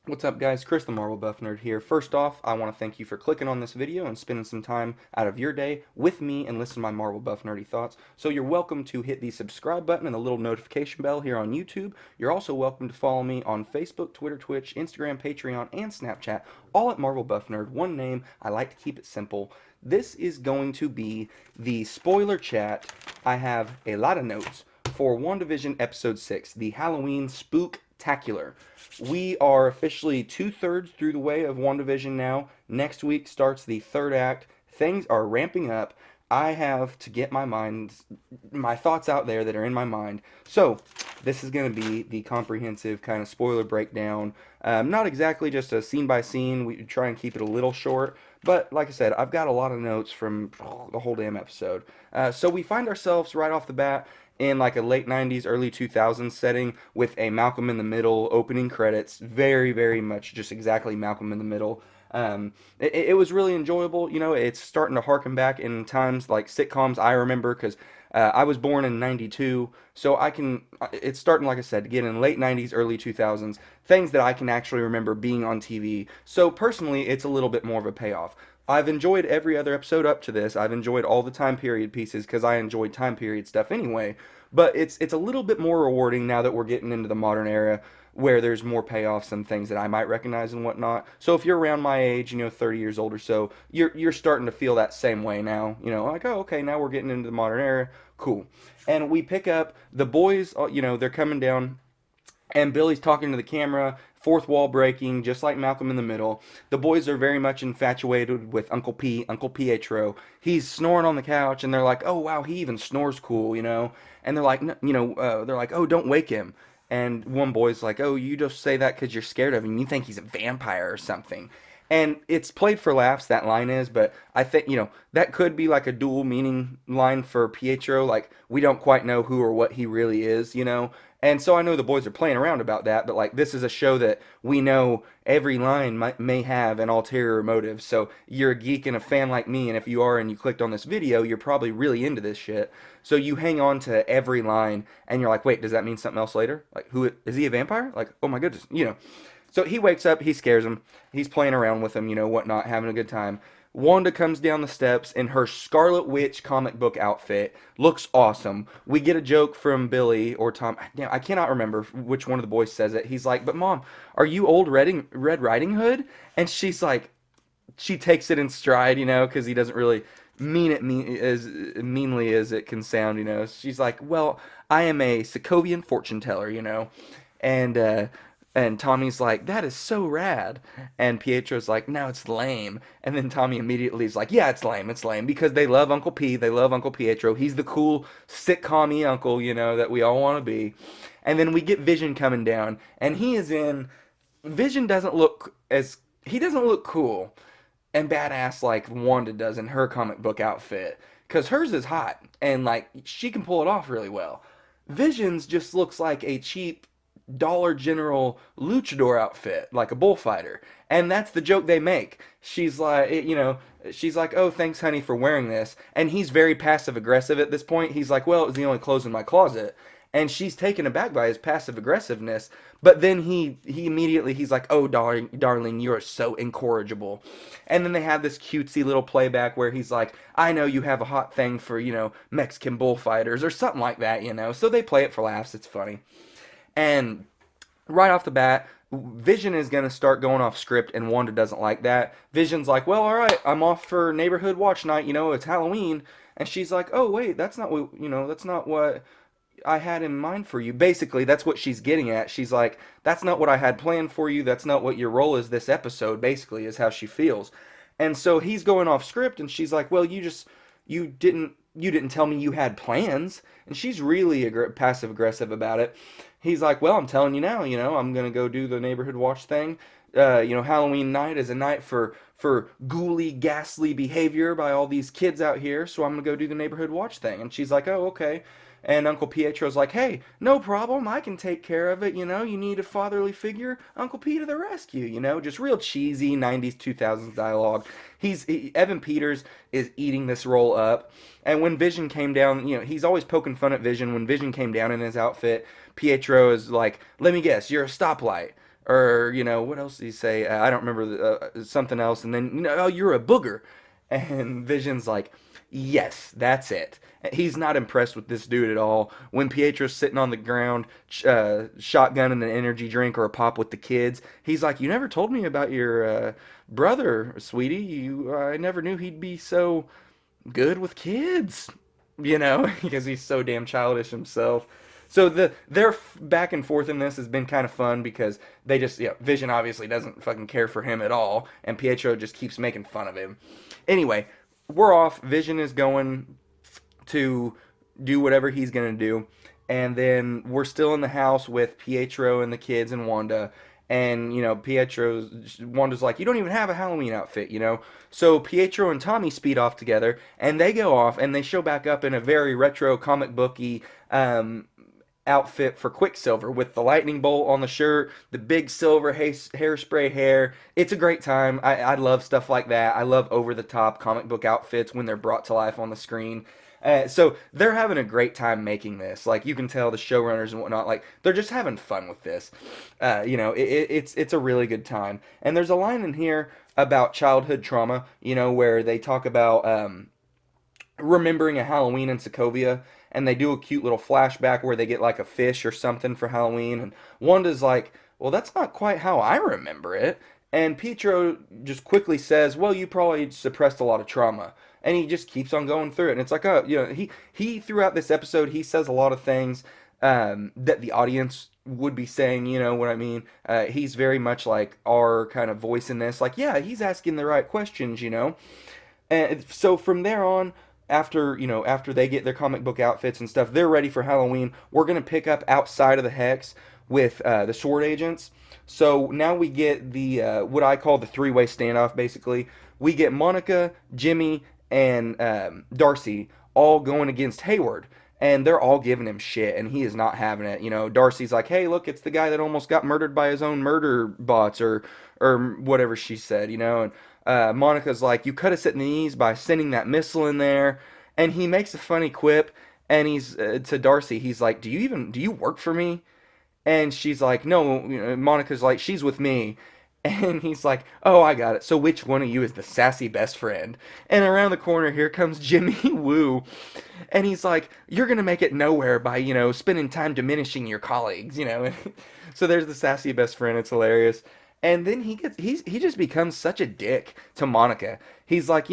What's up, guys? Chris the Marvel Buff Nerd here. First off, I want to thank you for clicking on this video and spending some time out of your day with me and listen to my Marvel Buff Nerdy thoughts. So you're welcome to hit the subscribe button and the little notification bell here on YouTube. You're also welcome to follow me on Facebook, Twitter, Twitch, Instagram, Patreon, and Snapchat, all at Marvel Buff Nerd. One name. I like to keep it simple. This is going to be the spoiler chat. I have a lot of notes for WandaVision Episode 6, the Halloween Spooktacular. We are officially 2/3 through the way of WandaVision now. Next week starts the third act. Things are ramping up. I have to get my thoughts out there that are in my mind. So, this is going to be the comprehensive kind of spoiler breakdown. Not exactly just a scene by scene. We try and keep it a little short. But, like I said, I've got a lot of notes from the whole damn episode. So, we find ourselves right off the bat in like a late 90s, early 2000s setting with a Malcolm in the Middle opening credits. Very, very much just exactly Malcolm in the Middle. It was really enjoyable. You know, it's starting to harken back in times like sitcoms I remember because I was born in 92, so it's starting, like I said, to get in late 90s, early 2000s, things that I can actually remember being on TV. So personally, it's a little bit more of a payoff. I've enjoyed every other episode up to this. I've enjoyed all the time period pieces because I enjoyed time period stuff anyway. But it's a little bit more rewarding now that we're getting into the modern era where there's more payoffs and things that I might recognize and whatnot. So if you're around my age, 30 years old or so, you're starting to feel that same way now. Like, oh, okay, now we're getting into the modern era. Cool. And we pick up the boys, they're coming down and Billy's talking to the camera, fourth wall breaking, just like Malcolm in the Middle. The boys are very much infatuated with Uncle Pietro. He's snoring on the couch, and they're like, "Oh wow, he even snores cool." And they're like, they're like, "Oh, don't wake him." And one boy's like, "Oh, you just say that because you're scared of him. You think he's a vampire or something." And it's played for laughs, that line is, but I think, that could be like a dual meaning line for Pietro. Like, we don't quite know who or what he really is. And so I know the boys are playing around about that, but like this is a show that we know every line may have an ulterior motive. So you're a geek and a fan like me, and if you are and you clicked on this video, you're probably really into this shit. So you hang on to every line, and you're like, wait, does that mean something else later? Like, who is he a vampire? Like, oh my goodness. So he wakes up, he scares him, he's playing around with him, whatnot, having a good time. Wanda comes down the steps in her Scarlet Witch comic book outfit. Looks awesome. We get a joke from Billy or Tom. I cannot remember which one of the boys says it. He's like, "But mom, are you old Red Riding Hood?" And she's like, she takes it in stride, because he doesn't really mean it as meanly as it can sound. She's like, "Well, I am a Sokovian fortune teller." And and Tommy's like, "That is so rad." And Pietro's like, "No, it's lame." And then Tommy immediately is like, "Yeah, it's lame. It's lame." Because they love Uncle P. They love Uncle Pietro. He's the cool sitcom-y uncle, that we all want to be. And then we get Vision coming down. And Vision he doesn't look cool and badass like Wanda does in her comic book outfit. Because hers is hot. And, like, she can pull it off really well. Vision's just looks like a cheap Dollar General luchador outfit, like a bullfighter. And that's the joke they make. She's like, "Oh, thanks, honey, for wearing this." And he's very passive aggressive at this point. He's like, "Well, it was the only clothes in my closet." And she's taken aback by his passive aggressiveness. But then he's like, "Oh, darling, you're so incorrigible." And then they have this cutesy little playback where he's like, "I know you have a hot thing for, Mexican bullfighters," or something like that. So they play it for laughs. It's funny. And right off the bat, Vision is going to start going off script, and Wanda doesn't like that. Vision's like, "Well, all right, I'm off for neighborhood watch night. It's Halloween." And she's like, "Oh, wait, that's not what I had in mind for you." Basically, that's what she's getting at. She's like, "That's not what I had planned for you. That's not what your role is this episode," basically, is how she feels. And so he's going off script, and she's like, "Well, you didn't tell me you had plans." And she's really passive aggressive about it. He's like, "Well, I'm telling you now, I'm gonna go do the neighborhood watch thing. Halloween night is a night for ghouly, ghastly behavior by all these kids out here, so I'm gonna go do the neighborhood watch thing." And she's like, "Oh, okay." And Uncle Pietro's like, "Hey, no problem. I can take care of it. You need a fatherly figure. Uncle P to the rescue. Just real cheesy 90s, 2000s dialogue. Evan Peters is eating this role up. And when Vision came down, he's always poking fun at Vision. When Vision came down in his outfit, Pietro is like, "Let me guess, you're a stoplight." or what else did he say? I don't remember something else. And then oh, you're a booger, and Vision's like, yes, that's it. He's not impressed with this dude at all. When Pietro's sitting on the ground, shotgunning an energy drink or a pop with the kids, he's like, "You never told me about your brother, sweetie. I never knew he'd be so good with kids." Because he's so damn childish himself. So their back and forth in this has been kind of fun because they just, Vision obviously doesn't fucking care for him at all, and Pietro just keeps making fun of him. Anyway, we're off. Vision is going to do whatever he's gonna do, and then we're still in the house with Pietro and the kids and Wanda. And Wanda's like, you don't even have a Halloween outfit. So Pietro and Tommy speed off together, and they go off and they show back up in a very retro comic booky outfit for Quicksilver with the lightning bolt on the shirt, the big silver hairspray hair. It's a great time. I love stuff like that. I love over the top comic book outfits when they're brought to life on the screen. So they're having a great time making this. Like you can tell the showrunners and whatnot, like they're just having fun with this. It's a really good time. And there's a line in here about childhood trauma. Where they talk about remembering a Halloween in Sokovia, and they do a cute little flashback where they get like a fish or something for Halloween, and Wanda's like, well, that's not quite how I remember it. And Pietro just quickly says, well, you probably suppressed a lot of trauma. And he just keeps on going through it. And it's like, oh, he throughout this episode, he says a lot of things that the audience would be saying, you know what I mean? He's very much like our kind of voice in this. Like, yeah, he's asking the right questions. And so from there on, after they get their comic book outfits and stuff, they're ready for Halloween. We're gonna pick up outside of the hex with the sword agents. So now we get the what I call the three-way standoff. Basically, we get Monica, Jimmy, and Darcy all going against Hayward. And they're all giving him shit, and he is not having it. Darcy's like, "Hey, look, it's the guy that almost got murdered by his own murder bots, or whatever she said. And Monica's like, "You cut us at the knees by sending that missile in there." And he makes a funny quip, and he's to Darcy, he's like, do you work for me?" And she's like, "No." Monica's like, "She's with me." And he's like, "Oh, I got it. So which one of you is the sassy best friend?" And around the corner here comes Jimmy Woo. And he's like, "You're going to make it nowhere by, spending time diminishing your colleagues. So there's the sassy best friend. It's hilarious. And then he just becomes such a dick to Monica. He's like,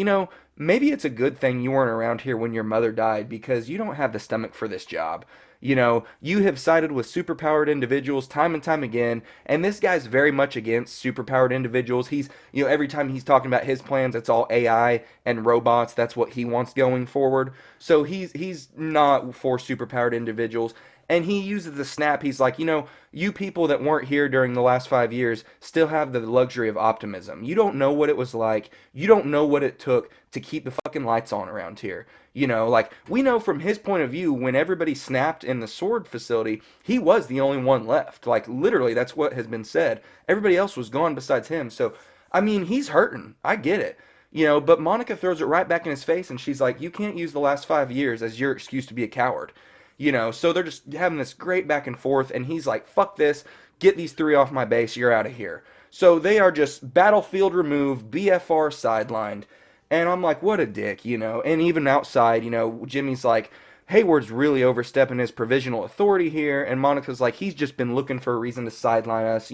maybe it's a good thing you weren't around here when your mother died because you don't have the stomach for this job. You have sided with superpowered individuals time and time again, and this guy's very much against superpowered individuals. Every time he's talking about his plans, it's all AI and robots. That's what he wants going forward. So he's not for superpowered individuals. And he uses the snap. He's like, you people that weren't here during the last 5 years still have the luxury of optimism. You don't know what it was like. You don't know what it took to keep the fucking lights on around here. Like we know from his point of view, when everybody snapped in the sword facility, he was the only one left. Like literally, that's what has been said. Everybody else was gone besides him. So, I mean, he's hurting. I get it. But Monica throws it right back in his face, and she's like, "You can't use the last 5 years as your excuse to be a coward." So they're just having this great back and forth, and he's like, "Fuck this, get these three off my base, you're out of here." So they are just battlefield removed, BFR sidelined, and I'm like, what a dick. And even outside, Jimmy's like, Hayward's really overstepping his provisional authority here, and Monica's like, he's just been looking for a reason to sideline us,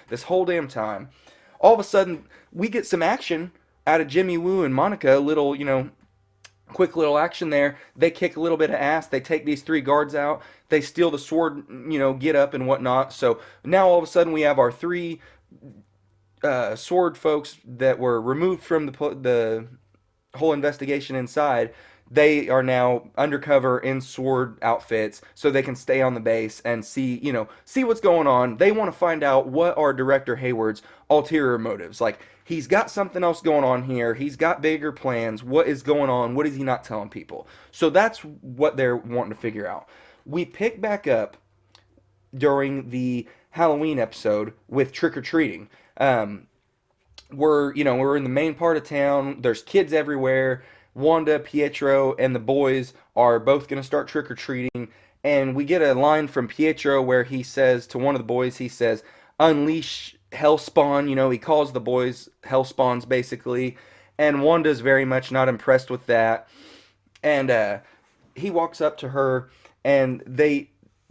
this whole damn time. All of a sudden, we get some action out of Jimmy Woo and Monica, a little, quick little action there. They kick a little bit of ass. They take these three guards out. They steal the sword, get up and whatnot. So now all of a sudden we have our three sword folks that were removed from the whole investigation inside. They are now undercover in sword outfits so they can stay on the base and see what's going on. They want to find out what are Director Hayward's ulterior motives. Like, he's got something else going on here. He's got bigger plans. What is going on? What is he not telling people? So that's what they're wanting to figure out. We pick back up during the Halloween episode with trick-or-treating. We're in the main part of town. There's kids everywhere. Wanda, Pietro, and the boys are both going to start trick-or-treating. And we get a line from Pietro where he says to one of the boys, he says, unleash hellspawn. He calls the boys hellspawns basically, and Wanda's very much not impressed with that. And he walks up to her, and they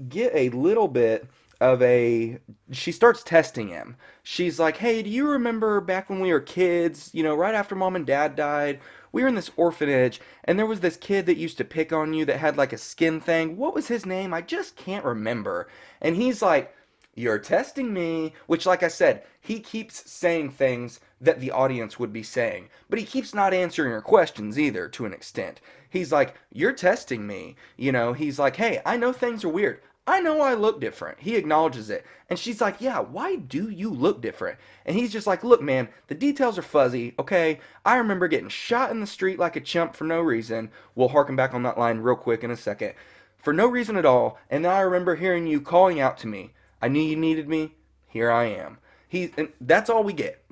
get a little bit of a. She starts testing him. She's like, "Hey, do you remember back when we were kids? Right after mom and dad died, we were in this orphanage, and there was this kid that used to pick on you that had like a skin thing. What was his name? I just can't remember." And he's like, "You're testing me," which, like I said, he keeps saying things that the audience would be saying, but he keeps not answering her questions either to an extent. He's like, "You're testing me." He's like, "Hey, I know things are weird. I know I look different." He acknowledges it. And she's like, "Yeah, why do you look different?" And he's just like, "Look, man, the details are fuzzy, okay? I remember getting shot in the street like a chump for no reason." We'll harken back on that line real quick in a second. "For no reason at all. And then I remember hearing you calling out to me. I knew you needed me. Here I am." And that's all we get.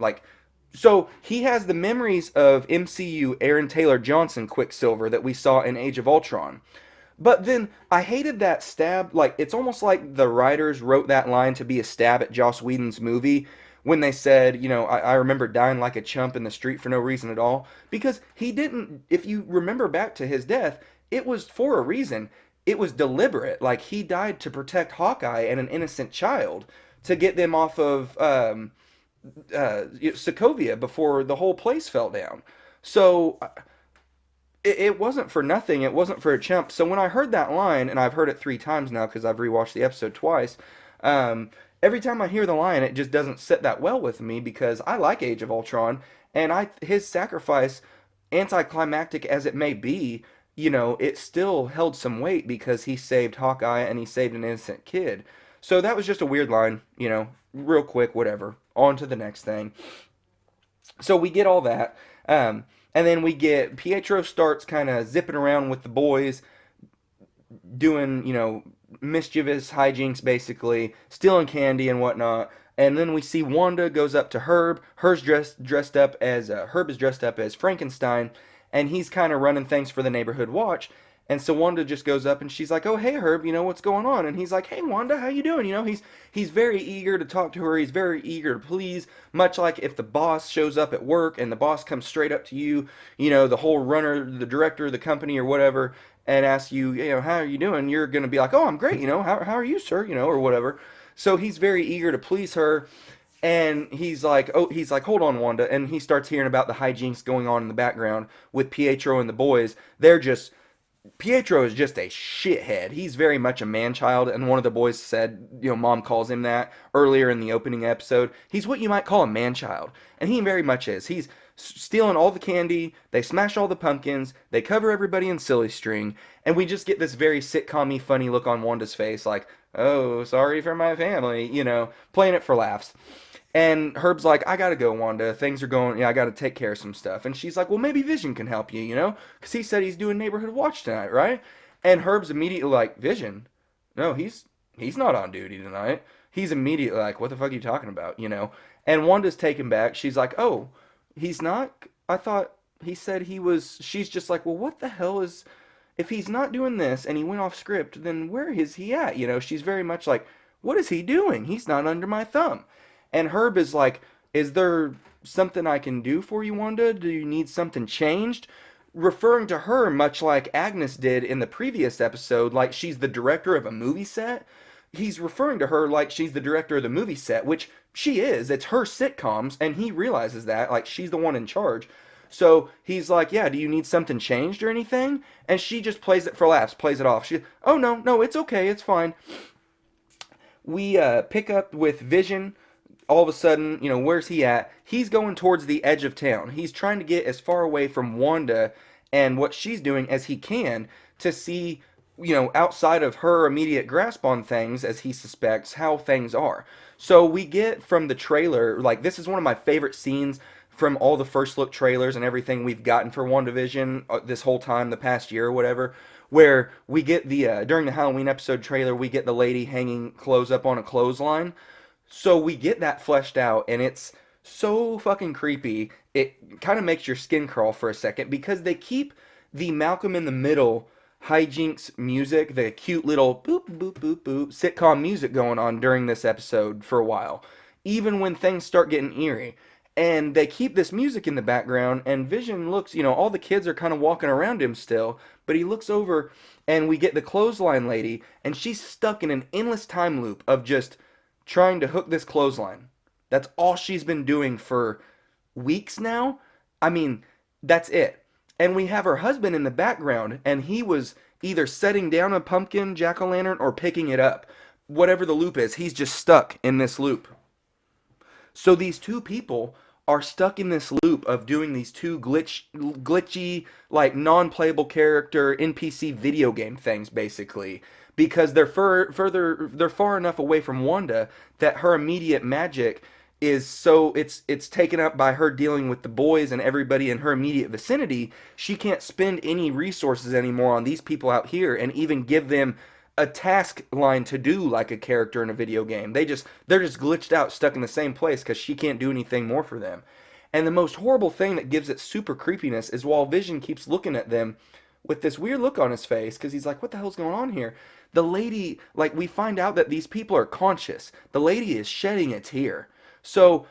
So he has the memories of MCU Aaron Taylor Johnson Quicksilver that we saw in Age of Ultron. But then I hated that stab. Like, it's almost like the writers wrote that line to be a stab at Joss Whedon's movie when they said, I remember dying like a chump in the street for no reason at all. Because he didn't, if you remember back to his death, it was for a reason. It was deliberate. Like, he died to protect Hawkeye and an innocent child to get them off of Sokovia before the whole place fell down. So it wasn't for nothing. It wasn't for a chump. So when I heard that line, and I've heard it 3 times now because I've rewatched the episode twice, every time I hear the line, it just doesn't sit that well with me because I like Age of Ultron, and his sacrifice, anticlimactic as it may be, it still held some weight because he saved Hawkeye and he saved an innocent kid. So that was just a weird line, real quick, whatever. On to the next thing. So we get all that. And then we get Pietro starts kind of zipping around with the boys, doing, mischievous hijinks basically, stealing candy and whatnot. And then we see Wanda goes up to Herb. Herb is dressed up as Frankenstein, and he's kind of running things for the neighborhood watch. And so Wanda just goes up and she's like, "Oh, hey Herb, what's going on?" And he's like, "Hey Wanda, how you doing?" He's very eager to talk to her. He's very eager to please, much like if the boss shows up at work and the boss comes straight up to you, the whole runner, the director of the company or whatever, and asks you, "How are you doing?" You're going to be like, "Oh, I'm great, how are you, sir?" Or whatever. So he's very eager to please her. And he's like, "Hold on, Wanda." And he starts hearing about the hijinks going on in the background with Pietro and the boys. Pietro is just a shithead. He's very much a man-child, and one of the boys said, Mom calls him that earlier in the opening episode. He's what you might call a man-child, and he very much is. He's stealing all the candy, they smash all the pumpkins, they cover everybody in silly string, and we just get this very sitcom-y, funny look on Wanda's face, like, "Oh, sorry for my family," playing it for laughs. And Herb's like, "I gotta go, Wanda. Things are going, I gotta take care of some stuff." And she's like, "Well, maybe Vision can help you, Because he said he's doing neighborhood watch tonight, right?" And Herb's immediately like, "Vision? No, he's not on duty tonight." He's immediately like, "What the fuck are you talking about?" And Wanda's taken back. She's like, "Oh, he's not? I thought he said he was." She's just like, "Well, what the hell is, if he's not doing this and he went off script, then where is he at?" She's very much like, "What is he doing? He's not under my thumb." And Herb is like, "Is there something I can do for you, Wanda? Do you need something changed?" Referring to her much like Agnes did in the previous episode, like she's the director of a movie set. He's referring to her like she's the director of the movie set, which she is. It's her sitcoms, and he realizes that. Like, she's the one in charge. So he's like, "Yeah, do you need something changed or anything?" And she just plays it for laughs, plays it off. "Oh, no, no, it's okay, it's fine." We pick up with Vision. All of a sudden, where's he at? He's going towards the edge of town. He's trying to get as far away from Wanda and what she's doing as he can to see, outside of her immediate grasp on things, as he suspects, how things are. So we get from the trailer, like, this is one of my favorite scenes from all the first look trailers and everything we've gotten for WandaVision this whole time, the past year or whatever, where we get during the Halloween episode trailer, we get the lady hanging clothes up on a clothesline. So we get that fleshed out, and it's so fucking creepy. It kind of makes your skin crawl for a second because they keep the Malcolm in the Middle hijinks music, the cute little boop, boop, boop, boop sitcom music going on during this episode for a while. even when things start getting eerie. And they keep this music in the background, and Vision looks, all the kids are kind of walking around him still, but he looks over, and we get the clothesline lady, and she's stuck in an endless time loop of just trying to hook this clothesline. That's all she's been doing for weeks now. I mean, that's it. And we have her husband in the background, and he was either setting down a pumpkin jack o' lantern or picking it up. Whatever the loop is, he's just stuck in this loop. So these two people are stuck in this loop of doing these two glitchy, like non-playable character NPC video game things, basically, because they're far enough away from Wanda that her immediate magic is so it's taken up by her dealing with the boys and everybody in her immediate vicinity. She can't spend any resources anymore on these people out here and even give them a task line to do like a character in a video game. They're just glitched out, stuck in the same place because she can't do anything more for them. And the most horrible thing that gives it super creepiness is while Vision keeps looking at them with this weird look on his face because he's like, what the hell's going on here? The lady, like, we find out that these people are conscious. The lady is shedding a tear. So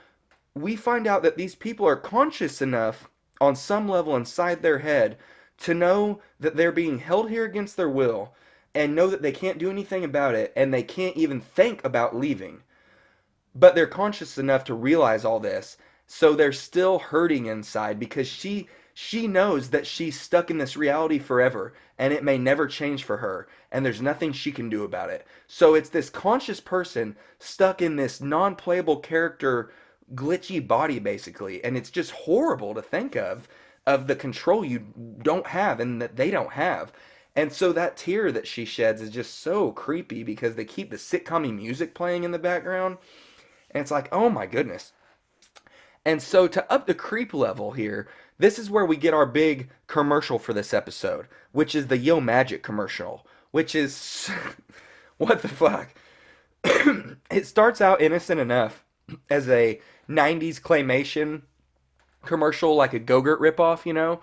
we find out that these people are conscious enough on some level inside their head to know that they're being held here against their will and know that they can't do anything about it and they can't even think about leaving. But they're conscious enough to realize all this, so they're still hurting inside because she knows that she's stuck in this reality forever and it may never change for her and there's nothing she can do about it. So it's this conscious person stuck in this non-playable character glitchy body basically, and it's just horrible to think of the control you don't have and that they don't have. And so that tear that she sheds is just so creepy because they keep the sitcom music playing in the background. And it's like, oh my goodness. And so to up the creep level here, this is where we get our big commercial for this episode, which is the Yo Magic commercial, which is what the fuck. It starts out innocent enough as a 90s claymation commercial, like a Go-Gurt ripoff.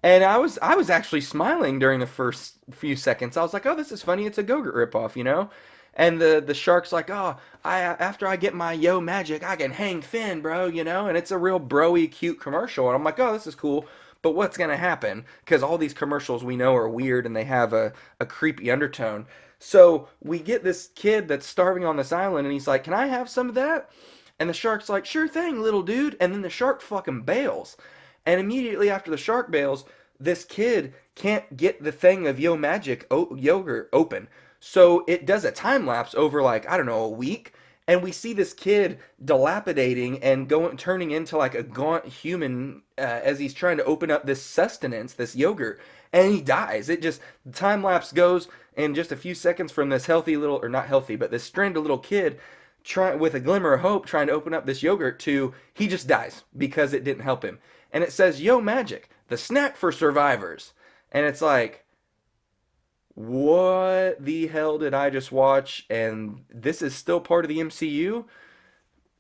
And I was actually smiling during the first few seconds. I was like, "Oh, this is funny. It's a Go-Gurt ripoff." And the shark's like, "Oh, I after I get my Yo Magic, I can hang Finn, bro." And it's a real broy cute commercial. And I'm like, "Oh, this is cool." But what's gonna happen? Because all these commercials we know are weird and they have a creepy undertone. So we get this kid that's starving on this island, and he's like, "Can I have some of that?" And the shark's like, "Sure thing, little dude." And then the shark fucking bails. And immediately after the shark bails, this kid can't get the thing of Yo Magic yogurt open. So it does a time lapse over, like, I don't know, a week. And we see this kid dilapidating and turning into like a gaunt human as he's trying to open up this sustenance, this yogurt, and he dies. It just the time lapse goes in just a few seconds from this healthy little, or not healthy, but this stranded little kid trying with a glimmer of hope trying to open up this yogurt to he just dies because it didn't help him. And it says Yo Magic, the snack for survivors. And it's like, what the hell did I just watch? And this is still part of the MCU?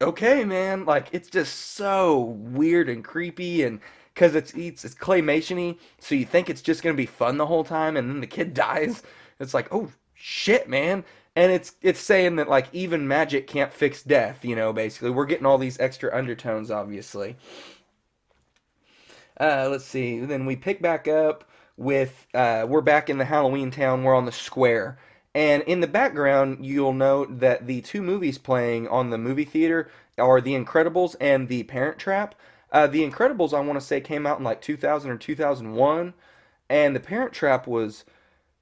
Okay, man. Like, it's just so weird and creepy, and because it's claymation-y, so you think it's just gonna be fun the whole time, and then the kid dies. It's like, oh shit, man. And it's saying that like even magic can't fix death, basically. We're getting all these extra undertones, obviously. Let's see. Then we pick back up with we're back in the Halloween town. We're on the square, and in the background, you'll note that the two movies playing on the movie theater are The Incredibles and The Parent Trap. The Incredibles, I want to say, came out in like 2000 or 2001, and The Parent Trap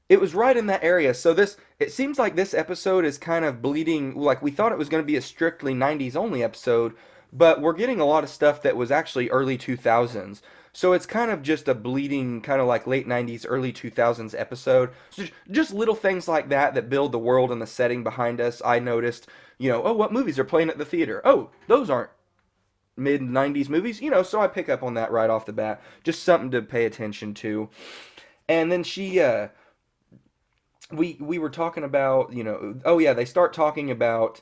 it was right in that area. So it seems like this episode is kind of bleeding. Like we thought it was going to be a strictly 90s only episode, but we're getting a lot of stuff that was actually early 2000s. So it's kind of just a bleeding, kind of like late 90s, early 2000s episode. So just little things like that that build the world and the setting behind us. I noticed, oh, what movies are playing at the theater? Oh, those aren't mid 90s movies, so I pick up on that right off the bat. Just something to pay attention to. And then we were talking about, oh yeah, they start talking about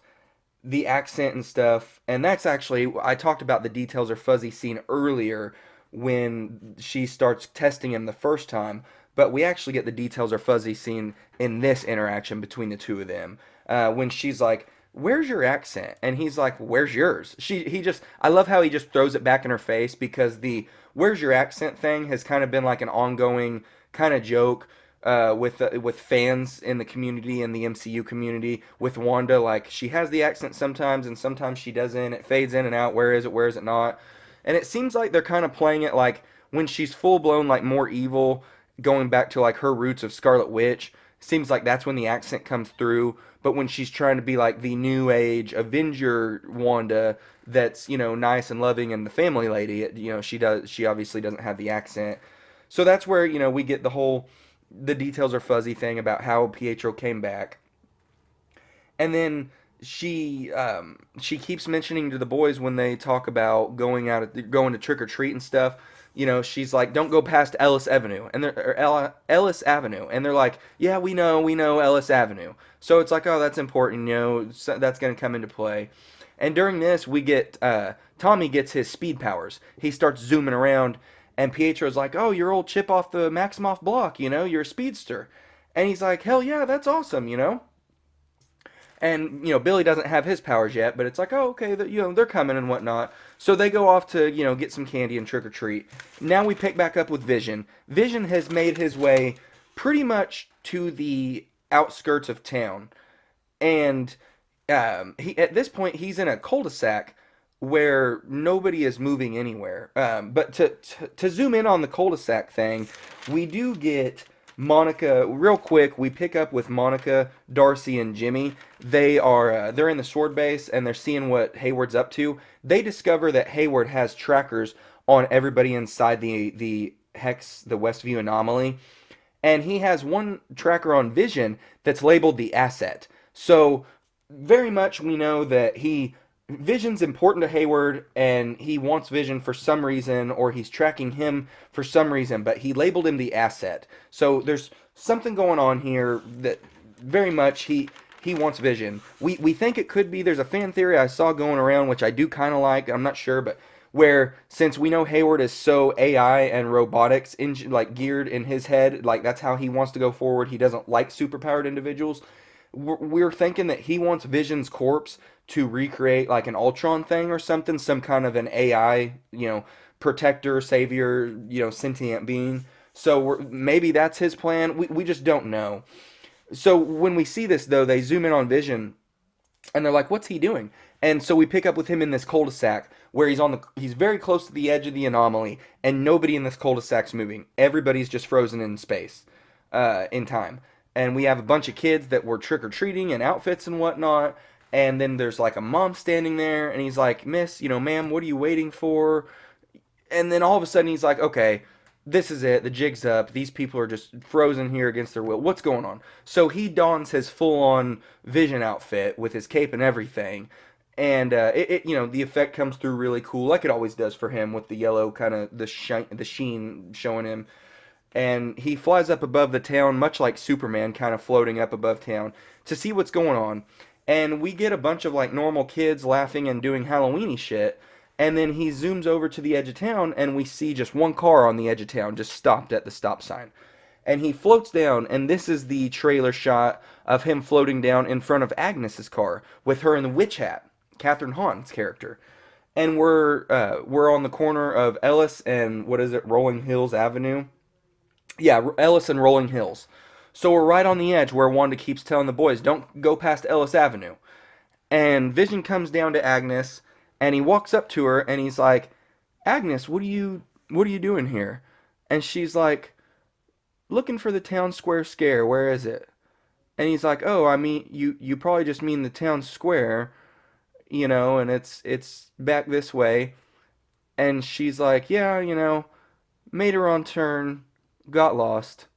the accent and stuff, and that's actually I talked about the details are fuzzy scene earlier when she starts testing him the first time, but we actually get the details are fuzzy scene in this interaction between the two of them when she's like, where's your accent? And he's like, where's yours? He just, I love how he just throws it back in her face, because the where's your accent thing has kind of been like an ongoing kind of joke with fans in the community and the MCU community with Wanda. Like, she has the accent sometimes and sometimes she doesn't. It fades in and out. Where is it? Where is it not? And it seems like they're kind of playing it like when she's full blown, like more evil, going back to like her roots of Scarlet Witch. Seems like that's when the accent comes through. But when she's trying to be like the new age Avenger Wanda, that's, nice and loving and the family lady, she obviously doesn't have the accent. So that's where, we get the details are fuzzy thing about how Pietro came back. And then she keeps mentioning to the boys when they talk about going to trick or treat and stuff. She's like, "Don't go past Ellis Avenue," and Ellis Avenue, and they're like, "Yeah, we know Ellis Avenue." So it's like, oh, that's important, so that's gonna come into play. And during this, we get Tommy gets his speed powers. He starts zooming around, and Pietro's like, "Oh, you're old chip off the Maximoff block, you're a speedster," and he's like, "Hell yeah, that's awesome." And Billy doesn't have his powers yet, but it's like, oh, okay, they're coming and whatnot. So they go off to get some candy and trick or treat. Now we pick back up with Vision. Vision has made his way pretty much to the outskirts of town, and he at this point he's in a cul-de-sac where nobody is moving anywhere. But to zoom in on the cul-de-sac thing, we do get Monica real quick. We pick up with Monica, Darcy, and Jimmy. They're in the sword base and they're seeing what Hayward's up to. They discover that Hayward has trackers on everybody inside the hex, the Westview anomaly, and he has one tracker on Vision that's labeled the asset. So very much we know that Vision's important to Hayward, and he wants Vision for some reason, or he's tracking him for some reason, but he labeled him the asset. So there's something going on here that very much he wants Vision. We think it could be, there's a fan theory I saw going around, which I do kind of like, I'm not sure, but where, since we know Hayward is so AI and robotics like geared in his head, like that's how he wants to go forward. He doesn't like superpowered individuals. We're thinking that he wants Vision's corpse to recreate like an Ultron thing or something, some kind of an AI, protector, savior, sentient being. So maybe that's his plan. We just don't know. So when we see this, though, they zoom in on Vision, and they're like, "What's he doing?" And so we pick up with him in this cul-de-sac where he's very close to the edge of the anomaly, and nobody in this cul-de-sac's moving. Everybody's just frozen in space, in time. And we have a bunch of kids that were trick-or-treating in outfits and whatnot. And then there's like a mom standing there, and he's like, "Miss, ma'am, what are you waiting for?" And then all of a sudden he's like, "Okay, this is it. The jig's up. These people are just frozen here against their will. What's going on?" So he dons his full-on Vision outfit with his cape and everything, and the effect comes through really cool, like it always does for him, with the yellow kind of the sheen showing him. And he flies up above the town, much like Superman, kind of floating up above town to see what's going on. And we get a bunch of like normal kids laughing and doing Halloweeny shit. And then he zooms over to the edge of town, and we see just one car on the edge of town, just stopped at the stop sign. And he floats down, and this is the trailer shot of him floating down in front of Agnes's car with her in the witch hat, Catherine Hahn's character. And we're on the corner of Ellis and what is it, Rolling Hills Avenue? Yeah, Ellis and Rolling Hills. So we're right on the edge where Wanda keeps telling the boys, "Don't go past Ellis Avenue." And Vision comes down to Agnes, and he walks up to her, and he's like, "Agnes, what are you doing here?" And she's like, "Looking for the town square scare. Where is it?" And he's like, "Oh, I mean, you probably just mean the town square, and it's back this way." And she's like, "Yeah, made a wrong turn, got lost."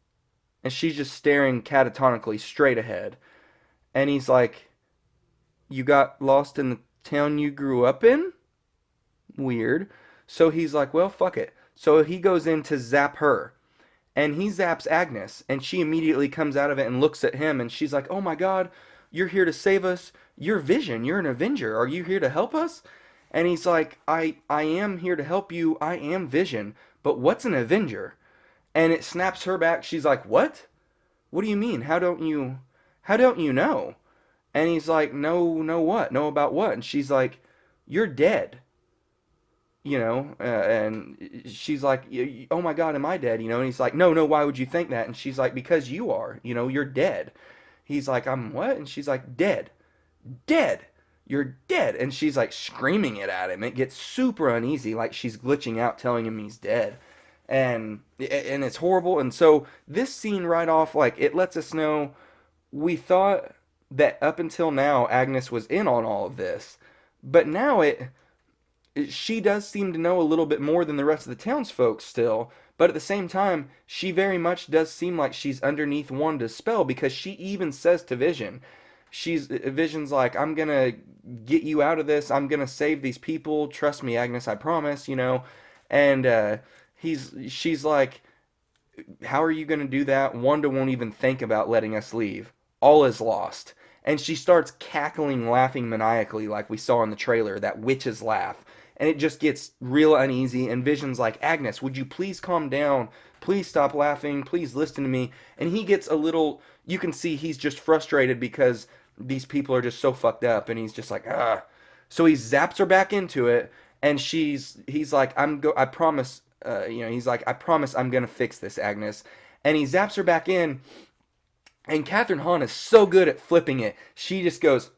And she's just staring catatonically straight ahead. And he's like, "You got lost in the town you grew up in? Weird." So he's like, "Well, fuck it." So he goes in to zap her. And he zaps Agnes. And she immediately comes out of it and looks at him. And she's like, "Oh my God, you're here to save us. You're Vision. You're an Avenger. Are you here to help us?" And he's like, I am here to help you. I am Vision. But what's an Avenger?" And it snaps her back. She's like, "What? What do you mean? How don't you know?" And he's like, no, no what? No about what? And she's like, you're dead. And she's like, oh my God, am I dead? And he's like, no, no, why would you think that? And she's like, because you are, you're dead. He's like, I'm what? And she's like, dead, dead, you're dead. And she's like screaming it at him. It gets super uneasy, like she's glitching out, telling him he's dead. And it's horrible. And so this scene right off, like, it lets us know we thought that up until now Agnes was in on all of this, but now she does seem to know a little bit more than the rest of the townsfolk still. But at the same time, she very much does seem like she's underneath Wanda's spell, because she even says to Vision, Vision's like, I'm gonna get you out of this. I'm gonna save these people. Trust me, Agnes. I promise. And she's like, how are you gonna do that? Wanda won't even think about letting us leave. All is lost. And she starts cackling, laughing maniacally, like we saw in the trailer, that witch's laugh. And it just gets real uneasy. And Vision's like, Agnes, would you please calm down? Please stop laughing. Please listen to me. And he gets a little, you can see he's just frustrated because these people are just so fucked up. And he's just like, ah. So he zaps her back into it. And he's like, I promise, he's like, I promise I'm gonna fix this, Agnes. And he zaps her back in, and Catherine Hahn is so good at flipping it. She just goes,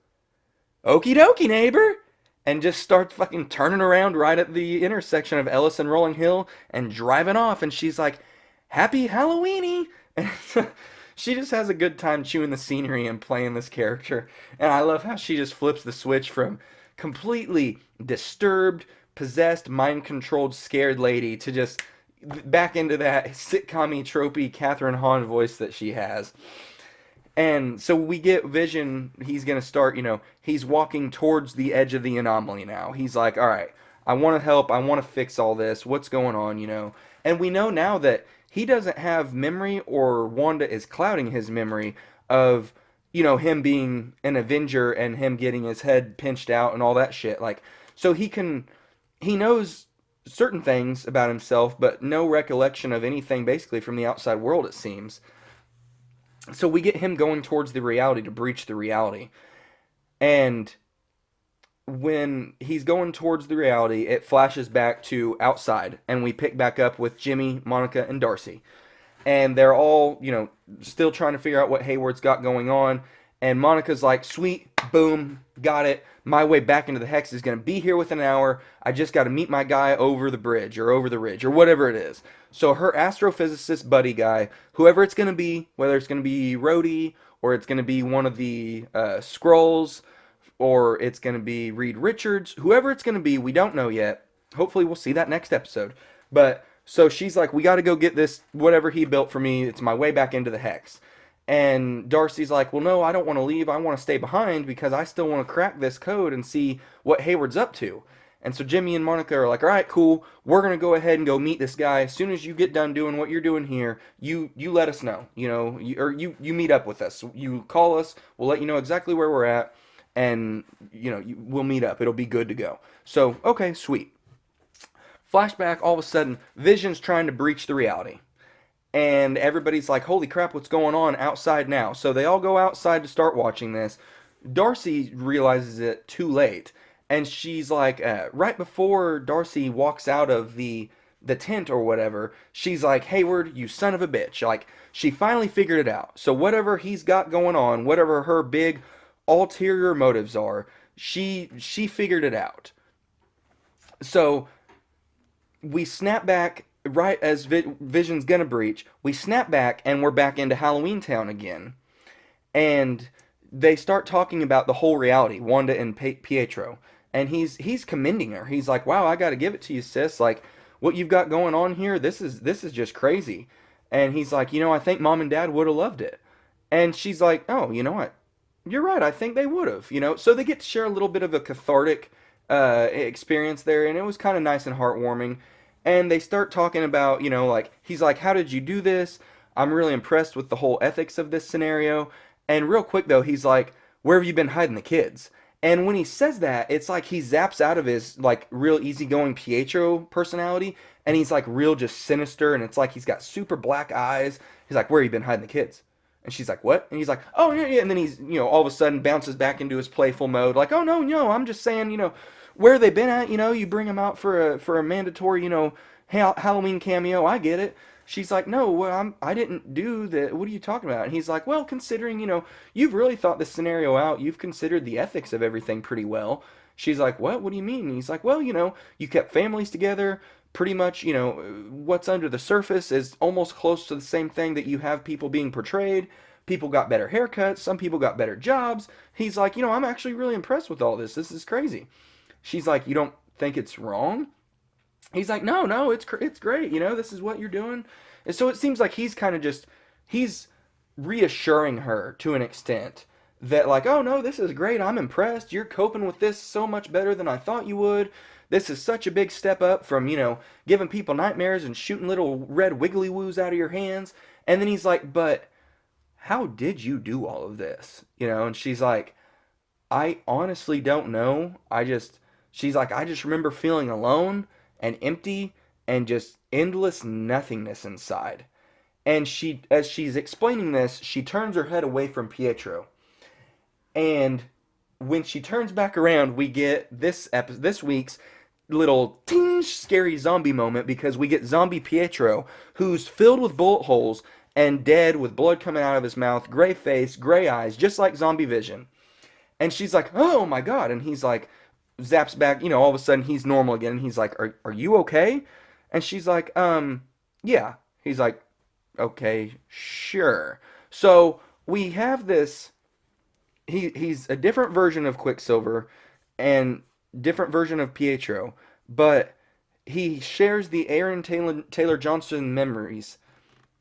okie dokie, neighbor, and just starts fucking turning around right at the intersection of Ellis and Rolling Hill and driving off. And she's like, happy Halloweeny. And she just has a good time chewing the scenery and playing this character. And I love how she just flips the switch from completely disturbed, possessed, mind-controlled, scared lady to just back into that sitcom-y, tropey Catherine Hahn voice that she has. And so we get Vision, he's going to start, he's walking towards the edge of the anomaly now. He's like, all right, I want to help. I want to fix all this. What's going on? And we know now that he doesn't have memory, or Wanda is clouding his memory of, him being an Avenger and him getting his head pinched out and all that shit. Like, so he knows certain things about himself, but no recollection of anything basically from the outside world, it seems. So we get him going towards the reality to breach the reality. And when he's going towards the reality, it flashes back to outside, and we pick back up with Jimmy, Monica, and Darcy. And they're all, still trying to figure out what Hayward's got going on. And Monica's like, sweet, boom, got it. My way back into the Hex is going to be here within an hour. I just got to meet my guy over the bridge or over the ridge or whatever it is. So her astrophysicist buddy guy, whoever it's going to be, whether it's going to be Rhodey or it's going to be one of the Skrulls or it's going to be Reed Richards, whoever it's going to be, we don't know yet. Hopefully we'll see that next episode. But so she's like, we got to go get this, whatever he built for me. It's my way back into the Hex. And Darcy's like, well, no, I don't want to leave. I want to stay behind because I still want to crack this code and see what Hayward's up to. And so Jimmy and Monica are like, all right, cool. We're going to go ahead and go meet this guy. As soon as you get done doing what you're doing here, you let us know, you meet up with us. You call us. We'll let you know exactly where we're at. And, we'll meet up. It'll be good to go. So, okay, sweet. Flashback, all of a sudden, Vision's trying to breach the reality. And everybody's like, holy crap, what's going on outside now? So they all go outside to start watching this. Darcy realizes it too late. And she's like, right before Darcy walks out of the tent or whatever, she's like, Hayward, you son of a bitch. Like, she finally figured it out. So whatever he's got going on, whatever her big ulterior motives are, she figured it out. So we snap back right as Vision's gonna breach. We snap back and we're back into Halloween Town again. And they start talking about the whole reality, Wanda and Pietro. And he's commending her. He's like, wow, I gotta give it to you, sis. Like, what you've got going on here, this is just crazy. And he's like, I think Mom and Dad would have loved it. And she's like, oh, you know what? You're right, I think they would have, So they get to share a little bit of a cathartic experience there, and it was kind of nice and heartwarming. And they start talking about, like, he's like, how did you do this? I'm really impressed with the whole ethics of this scenario. And real quick, though, he's like, where have you been hiding the kids? And when he says that, it's like he zaps out of his, like, real easygoing Pietro personality, and he's, like, real just sinister, and it's like he's got super black eyes. He's like, where have you been hiding the kids? And she's like, what? And he's like, oh, yeah, yeah. And then he's, all of a sudden bounces back into his playful mode, like, oh, no, no, I'm just saying, where they been at? You bring them out for a mandatory, Halloween cameo. I get it. She's like, no, well, I didn't do that. What are you talking about? And he's like, well, considering, you've really thought this scenario out. You've considered the ethics of everything pretty well. She's like, what? What do you mean? And he's like, well, you kept families together. Pretty much, what's under the surface is almost close to the same thing that you have people being portrayed. People got better haircuts. Some people got better jobs. He's like, I'm actually really impressed with all this. This is crazy. She's like, you don't think it's wrong? He's like, no, no, it's great. This is what you're doing. And so it seems like he's kind of just he's reassuring her to an extent that like, oh no, this is great. I'm impressed. You're coping with this so much better than I thought you would. This is such a big step up from, giving people nightmares and shooting little red wiggly woos out of your hands. And then he's like, but how did you do all of this? And she's like, I honestly don't know. She's like, I just remember feeling alone and empty and just endless nothingness inside. And as she's explaining this, she turns her head away from Pietro. And when she turns back around, we get this week's little tinge scary zombie moment because we get zombie Pietro, who's filled with bullet holes and dead with blood coming out of his mouth, gray face, gray eyes, just like zombie Vision. And she's like, oh my God. And he's like, zaps back, all of a sudden he's normal again. And he's like, are you okay? And she's like, yeah. He's like, okay, sure. So we have this, he's a different version of Quicksilver and different version of Pietro, but he shares the Aaron Taylor Johnson memories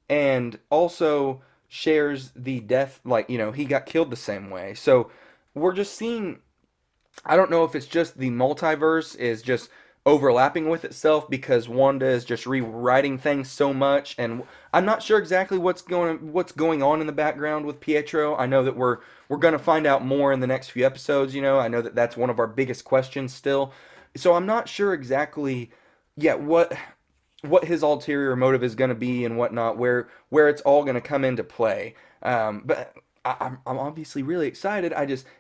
and also shares the death, like, he got killed the same way. So we're just seeing, I don't know if it's just the multiverse is just overlapping with itself because Wanda is just rewriting things so much, and I'm not sure exactly what's going on in the background with Pietro. I know that we're going to find out more in the next few episodes. I know that that's one of our biggest questions still. So I'm not sure exactly yet what his ulterior motive is going to be and whatnot, where it's all going to come into play. But I'm obviously really excited.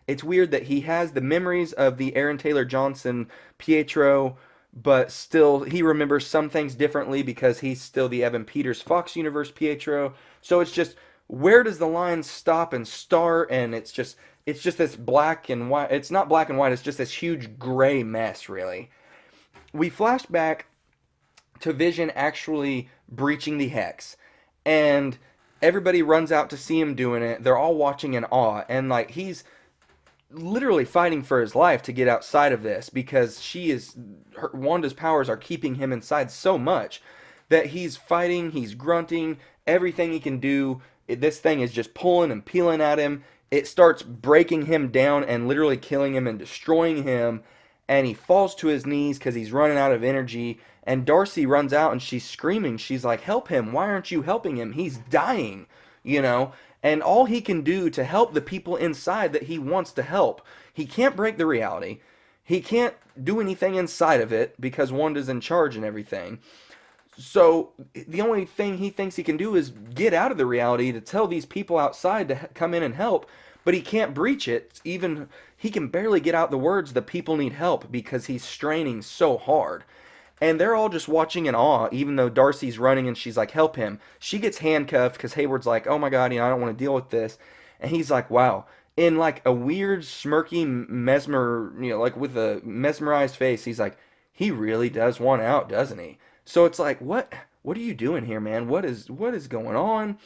It's weird that he has the memories of the Aaron Taylor Johnson Pietro, but still he remembers some things differently because he's still the Evan Peters Fox Universe Pietro. So it's just, where does the line stop and start? And it's just this black and white. It's not black and white. It's just this huge gray mess, really. We flashed back to Vision actually breaching the hex, and everybody runs out to see him doing it. They're all watching in awe, and like he's literally fighting for his life to get outside of this because Wanda's powers are keeping him inside so much that he's fighting, he's grunting, everything he can do. This thing is just pulling and peeling at him. It starts breaking him down and literally killing him and destroying him, and he falls to his knees because he's running out of energy. And Darcy runs out and she's screaming. She's like, help him. Why aren't you helping him? He's dying, And all he can do to help the people inside that he wants to help, he can't break the reality. He can't do anything inside of it because Wanda's in charge and everything. So the only thing he thinks he can do is get out of the reality to tell these people outside to come in and help. But he can't breach it. Even he can barely get out the words, the people need help, because he's straining so hard. And they're all just watching in awe, even though Darcy's running and she's like, help him. She gets handcuffed because Hayward's like, oh my God, I don't want to deal with this. And he's like, wow. In like a weird, smirky, like with a mesmerized face, he's like, he really does want out, doesn't he? So it's like, what are you doing here, man? What is going on?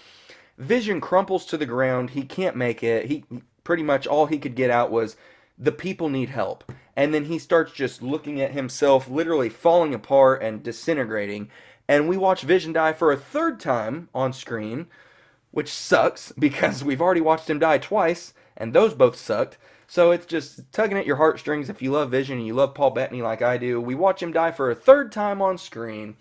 Vision crumples to the ground. He can't make it. He pretty much all he could get out was, the people need help. And then he starts just looking at himself literally falling apart and disintegrating. And we watch Vision die for a third time on screen, which sucks because we've already watched him die twice, and those both sucked. So it's just tugging at your heartstrings if you love Vision and you love Paul Bettany like I do. We watch him die for a third time on screen,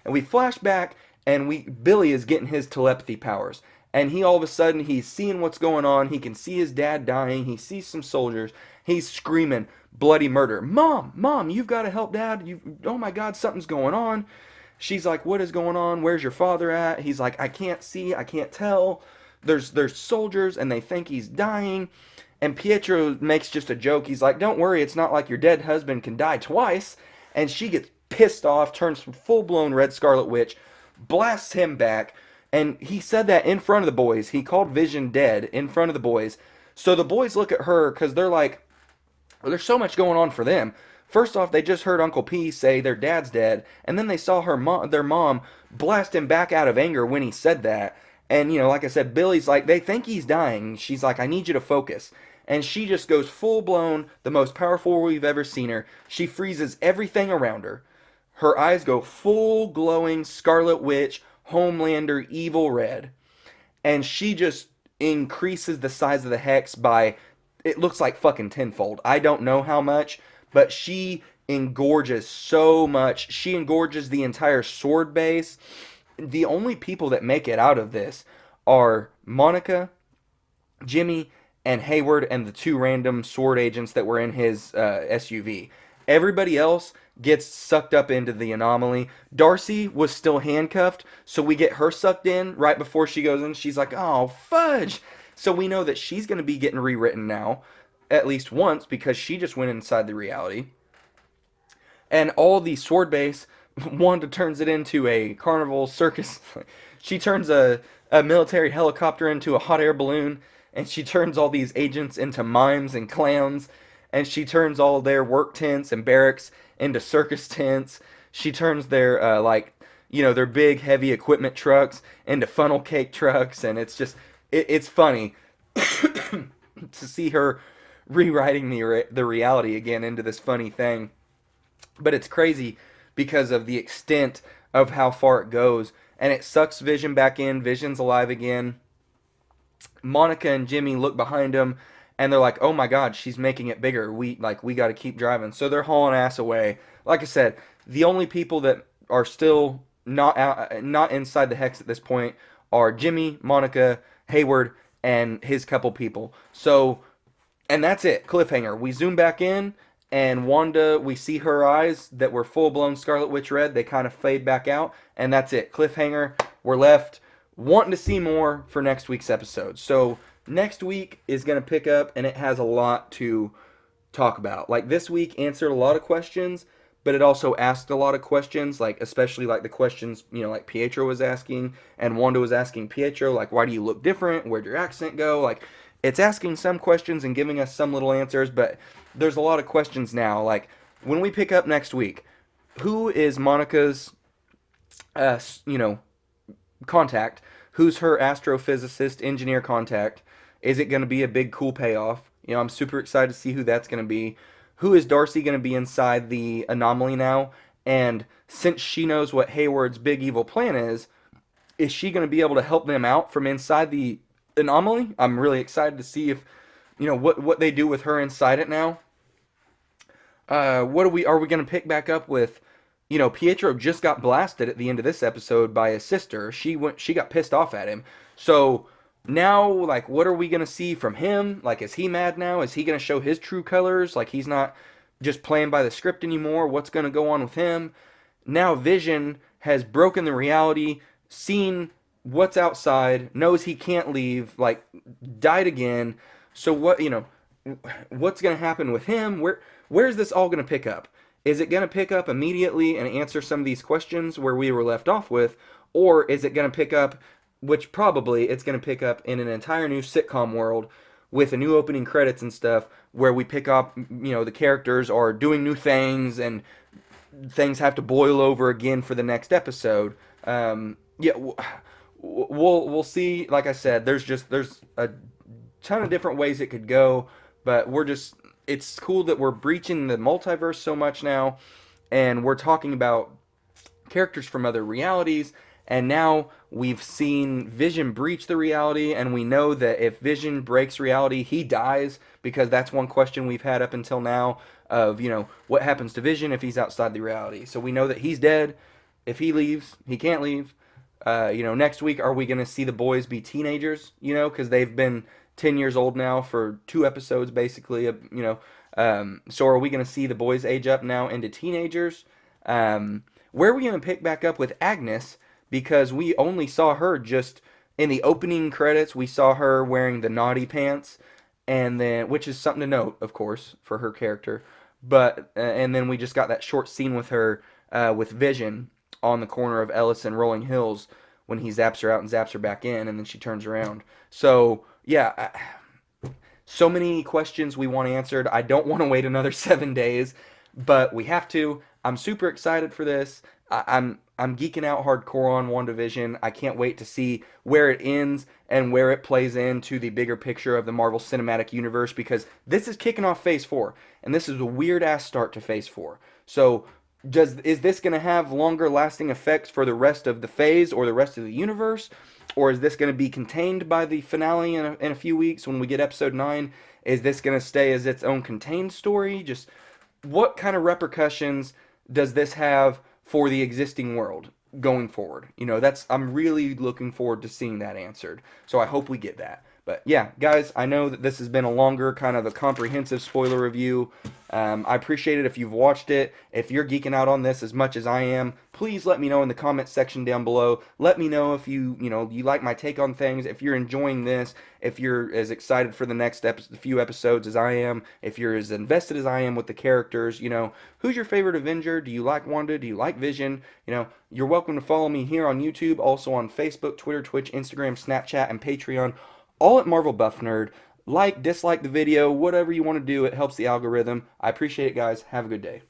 and we flash back, and Billy is getting his telepathy powers. And he all of a sudden, he's seeing what's going on. He can see his dad dying. He sees some soldiers. He's screaming bloody murder. Mom, you've got to help Dad. Oh my God, something's going on. She's like, what is going on? Where's your father at? He's like, I can't see. I can't tell. there's soldiers and they think he's dying, and Pietro makes just a joke. He's like, "Don't worry, it's not like your dead husband can die twice." And she gets pissed off, turns full blown Red Scarlet Witch, blasts him back, and he said that in front of the boys. He called Vision dead in front of the boys. So the boys look at her because they're like, well, there's so much going on for them. First off, they just heard Uncle P say their dad's dead, and then they saw their mom blast him back out of anger when he said that. And like I said, Billy's like, they think he's dying. She's like, I need you to focus. And she just goes full blown, the most powerful we've ever seen her. She freezes everything around her. Her eyes go full glowing Scarlet Witch, Homelander, evil red. And she just increases the size of the hex by, it looks like fucking tenfold. I don't know how much, but she engorges so much. She engorges the entire sword base. The only people that make it out of this are Monica, Jimmy, and Hayward, and the two random sword agents that were in his SUV. Everybody else gets sucked up into the anomaly. Darcy was still handcuffed, so we get her sucked in right before she goes in. She's like, oh, fudge. So we know that she's going to be getting rewritten now, at least once, because she just went inside the reality. And all the sword base, Wanda turns it into a carnival circus. She turns a military helicopter into a hot air balloon, and she turns all these agents into mimes and clowns, and she turns all their work tents and barracks into circus tents. She turns their their big heavy equipment trucks into funnel cake trucks, and it's funny to see her rewriting the reality again into this funny thing. But it's crazy because of the extent of how far it goes, and it sucks Vision back in. Vision's alive again. Monica and Jimmy look behind them, and they're like, "Oh my God, she's making it bigger. We got to keep driving." So they're hauling ass away. Like I said, the only people that are still not inside the hex at this point are Jimmy, Monica, Hayward, and his couple people. So, and that's it. Cliffhanger. We zoom back in, and Wanda, we see her eyes that were full blown Scarlet Witch red. They kind of fade back out, and that's it. Cliffhanger. We're left wanting to see more for next week's episode. So next week is going to pick up, and it has a lot to talk about. Like, this week answered a lot of questions, but it also asked a lot of questions, like especially like the questions, like Pietro was asking, and Wanda was asking Pietro, like, why do you look different? Where'd your accent go? Like, it's asking some questions and giving us some little answers, but there's a lot of questions now. Like, when we pick up next week, who is Monica's, uh, you know, contact? Who's her astrophysicist engineer contact? Is it going to be a big cool payoff? I'm super excited to see who that's going to be. Who is Darcy going to be inside the anomaly now? And since she knows what Hayward's big evil plan is she going to be able to help them out from inside the anomaly? I'm really excited to see if what they do with her inside it now. What are we going to pick back up with? Pietro just got blasted at the end of this episode by his sister. She got pissed off at him. So now, like, what are we going to see from him? Like, is he mad now? Is he going to show his true colors? Like, he's not just playing by the script anymore. What's going to go on with him? Now Vision has broken the reality, seen what's outside, knows he can't leave, like, died again. So what's going to happen with him? Where's this all going to pick up? Is it going to pick up immediately and answer some of these questions where we were left off with? Or is it going to pick up, which probably it's going to pick up in an entire new sitcom world with a new opening credits and stuff where we pick up, the characters are doing new things and things have to boil over again for the next episode. Yeah, we'll see. Like I said, there's a ton of different ways it could go, but it's cool that we're breaching the multiverse so much now, and we're talking about characters from other realities, and now we've seen Vision breach the reality, and we know that if Vision breaks reality, he dies, because that's one question we've had up until now of, what happens to Vision if he's outside the reality. So we know that he's dead. If he leaves, he can't leave. Next week, are we going to see the boys be teenagers, because they've been 10 years old now for 2 episodes, basically, so are we going to see the boys age up now into teenagers? Where are we going to pick back up with Agnes? Because we only saw her just in the opening credits, we saw her wearing the naughty pants, and then which is something to note, of course, for her character. But and then we just got that short scene with her with Vision on the corner of Ellis and Rolling Hills when he zaps her out and zaps her back in, and then she turns around. So yeah, so many questions we want answered. I don't want to wait another 7 days, but we have to. I'm super excited for this. I'm geeking out hardcore on WandaVision. I can't wait to see where it ends and where it plays into the bigger picture of the Marvel Cinematic Universe, because this is kicking off Phase 4, and this is a weird ass start to Phase 4. So is this going to have longer lasting effects for the rest of the phase or the rest of the universe? Or is this going to be contained by the finale in a few weeks when we get episode 9? Is this going to stay as its own contained story? Just what kind of repercussions does this have for the existing world going forward? I'm really looking forward to seeing that answered. So I hope we get that. But yeah, guys, I know that this has been a longer, kind of a comprehensive spoiler review. I appreciate it if you've watched it. If you're geeking out on this as much as I am, please let me know in the comments section down below. Let me know if you like my take on things, if you're enjoying this, if you're as excited for the next few episodes as I am, if you're as invested as I am with the characters. Who's your favorite Avenger? Do you like Wanda? Do you like Vision? You're welcome to follow me here on YouTube, also on Facebook, Twitter, Twitch, Instagram, Snapchat, and Patreon, all at Marvel Buff Nerd. Like, dislike the video, whatever you want to do, it helps the algorithm. I appreciate it, guys. Have a good day.